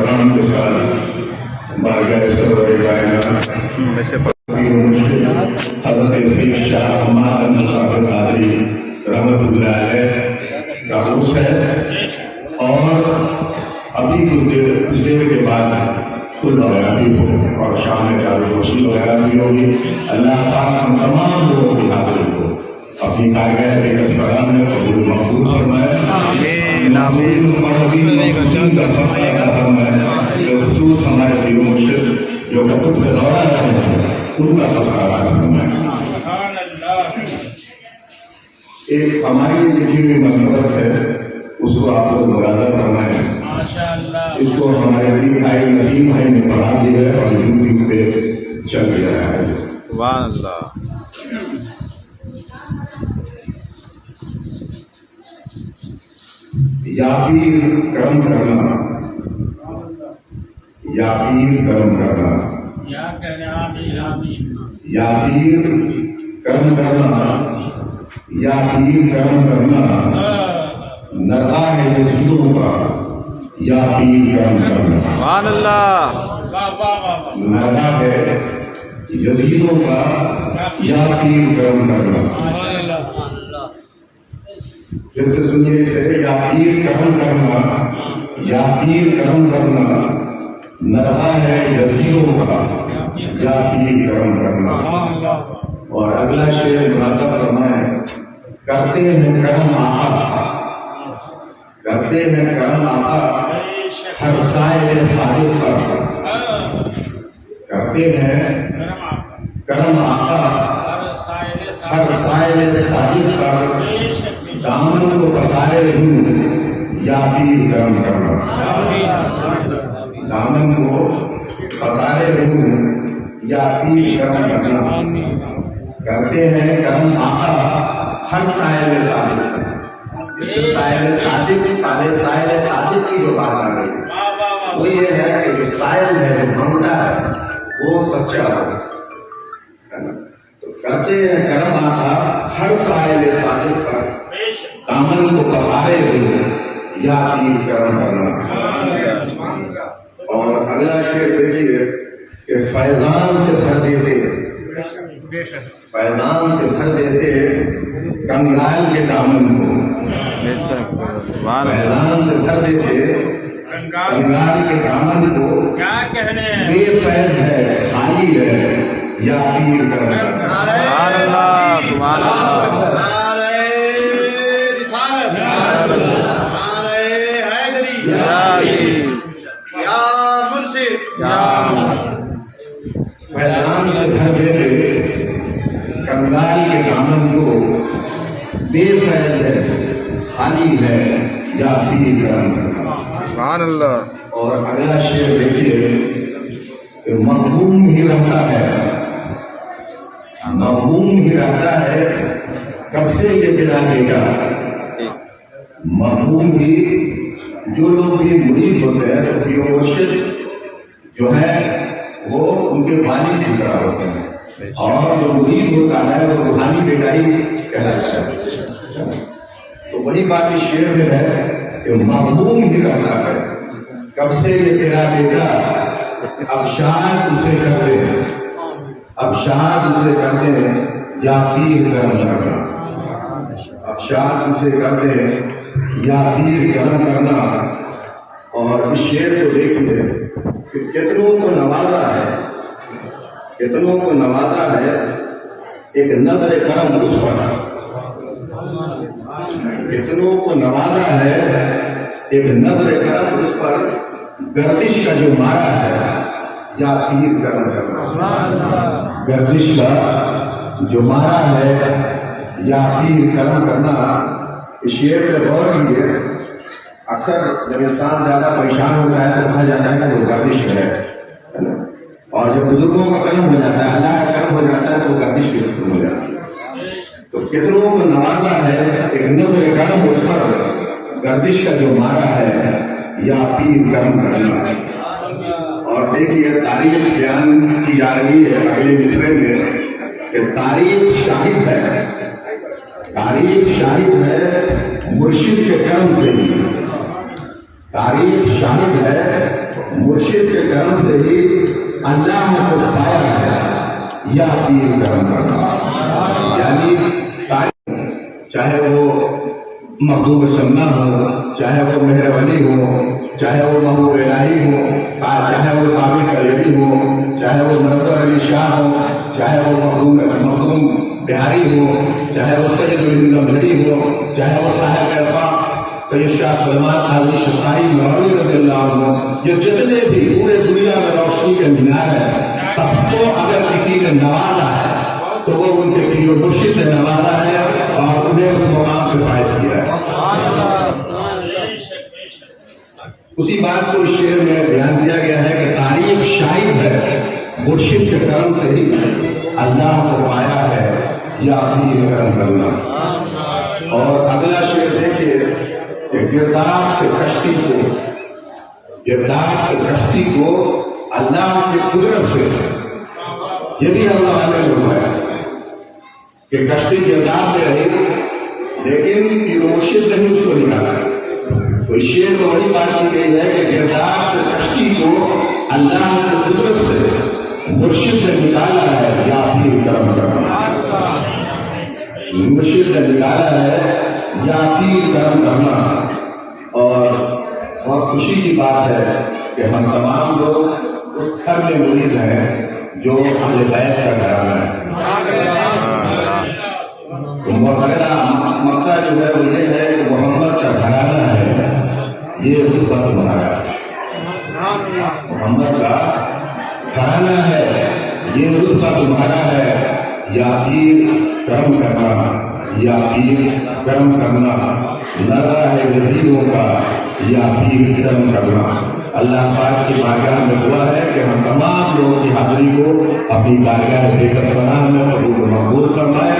احترام کے ساتھ بارگاہ سرور کائنات حضرت سید شاہ احمد مصطفیٰ قادری رحمۃ اللہ علیہ کا عرس ہے، اور ابھی کچھ دیر کے بعد کل وغیرہ بھی ہو اور شام میں جاری روشنی وغیرہ بھی ہوگی۔ اللہ پاک ہم تمام لوگوں کی حاضری کو اپنی کارگاہ کے اسپتال میں قبول مقبول فرمائے۔ خصوص ہمارے پیر و مرشد جو کتب کا دورہ رہے ہیں ان کا سفارہ فرمائے۔ ایک ہماری لکھی ہوئی مسلط ہے، اس کو آپ لوگ مراجعہ فرمائیں۔ اس کو ہمارے دین بھائی نسیم بھائی نے پڑھا دیا ہے اور یوٹیوب پہ چل رہا ہے۔ سبحان اللہ۔ یا پیر کرم کرنا، یا پیر کرم کرنا، یا پیر کرم کرنا، یا پیر کرم کرنا، نردا ہے جسیدوں کا، یا پیر کرم کرنا۔ سبحان اللہ۔ نردا ہے جسیدوں کا، یا پیر کرم کرنا۔ پھر سے سنیے اسے، یا پیر کرم کرنا، یا پیر کرم کرنا، نردا ہے جسیدوں کا، یا پیر کرم کرنا۔ اور اگلا شعر مراجعہ فرمائیں۔ کرتے ہیں کرم آقا، کرتے ہیں کرم آقا ہر سائل صادق پر، کرتے ہیں کرم آقا ہر سائل صادق پر، دامن کو پسارے ہوں یا پیر کرم کرنا، دامن کو پسارے ہوں یا پیر کرم کرنا۔ کرتے ہیں کرم آقا ہر سائل صادق، سائل صادق، سائل صادق کی جو بات آ رہی ہے وہ یہ ہے کہ جو سائل ہے، جو مانگتا ہے، وہ سچا ہو۔ تو کرتے ہیں کرم آقا ہر سائل صادق پر، دامن کو پسارے ہو یا پیر کرم کرنا۔ اور اگلا شعر دیکھیے کہ فیضان سے بھر دیتے، فیضان سے بھر دیتے کنگال کے دامن کو، فیضان سے بھر دیتے کنگال کے دامن کو، بے فیض ہے خالی ہے یا پیر کرم کرنا۔ سبحان اللہ۔ سبحان اللہ۔ فیضان سے بھر دیتے کنگال کے دامن کو، بے فیض ہے خالی ہے یا پیر کرم کرنا۔ سبحان اللہ۔ اور اگلا شعر دیکھیے کہ محروم ہی رہتا ہے، محروم ہی رہتا ہے کب سے یہ تیرا بیٹا، محروم ہی جو لوگ بھی مرید ہوتے ہیں تو پیر و مرشد جو ہے وہ ان کے والد کی طرح ہوتے ہیں، اور جو مرید ہوتا ہے وہ روحانی بیٹا ہی کہلاتا ہے۔ تو وہی بات اس شعر میں ہے کہ محروم ہی رہتا ہے کب سے یہ تیرا بیٹا، اب شاد اسے کرتے ہیں، اب شاد اسے کرتے ہیں یا پیر کرم کرنا، اب شاد اسے کرتے ہیں یا پیر کرم کرنا۔ اور اس شعر کو دیکھیے کہ کتنوں کو نوازا ہے، کتنوں کو نوازا ہے ایک نظر کرم اس پر، کتنوں کو نوازا ہے ایک نظر کرم اس پر، گردش کا جو مارا ہے یا پیر کرم کرنا، گردش کا جو مارا ہے یا پیر کرم کرنا۔ اس شعر پہ غور کیجیے۔ اکثر جب انسان زیادہ پریشان ہوتا ہے تو کہا جاتا ہے کہ وہ گردش ہے، اور جب بزرگوں کا کرم ہو جاتا ہے، اللہ کا کرم ہو جاتا ہے تو گردش بھی ختم ہو جاتی ہے۔ تو کتنوں کو نوازا ہے ایک نظر کرم اس پر، گردش کا جو مارا ہے یا پیر کرم کرنا۔ اور دیکھیے تاریخ بیان کی جا رہی ہے اگلے مصرے میں کہ تاریخ شاہد ہے، تاریخ شاہد ہے مرشد کے کرم سے ہی، تاریخ شاہد ہے مرشد کے کرم سے ہی اللہ کو پایا ہے یا پیر کرم کرنا. یعنی چاہے وہ محبوب سمنا ہو، چاہے وہ مہربانی ہو، چاہے وہ محبوب الہی ہو، چاہے وہ ثابت علیوی ہو، چاہے وہ منور علی شاہ ہو، چاہے وہ مخدوم بہاری ہو، چاہے وہ سید الہندمڑی ہو، چاہے وہ صاحب عرفان سید شاہ سلمان علی شفائی مولوی رضی اللہ عنہ، یہ جتنے بھی پورے دنیا میں روشنی کے مینار ہیں، سب کو اگر کسی نے نوازا ہے تو وہ ان کے پیر و مرشد نے نوازا ہے اور انہیں اس مقام پہ فائز کیا ہے. اسی بات کو اس شعر میں بیان کیا گیا ہے کہ تاریخ شاہد ہے مرشد کے کرم سے ہی اللہ کو پایا ہے یا اپنی کرم کرنا. اور اگلا شعر دیکھیے کہ گرداب سے کشتی کو اللہ کی قدرت سے، یہ بھی اللہ نے فرمایا کہ کشتی گرداب میں رہی لیکن پیر و مرشد نے اس کو نکالا. تو اس شعر میں وہی بات کی گئی ہے کہ گرداب سے کشتی کو اللہ کی قدرت سے مرشد نے نکالا ہے یا پیر کرم کرنا. مرشد نے نکالا ہے یا پیر کرم کرنا. اور خوشی کی بات ہے کہ ہم تمام لوگ اس گھر میں مرید ہیں جو اہل بیت کا گھرانہ ہے. مکہ جو ہے وہ یہ ہے کہ محمد کا گھرانہ ہے، یہ رتبہ تمہارا محمد کا گھرانہ ہے، یہ رتبہ تمہارا ہے یا پیر کرم کرنا، یا پیر کرم کرنا. لگا ہے وزیروں کا یا پیر کرم کرنا. اللہ پاک کی بارگاہ میں دعا ہے کہ ہم تمام لوگوں کی حاضری کو اپنی بارگاہ بے کسوانہ میں قبول و مقبول فرمائے.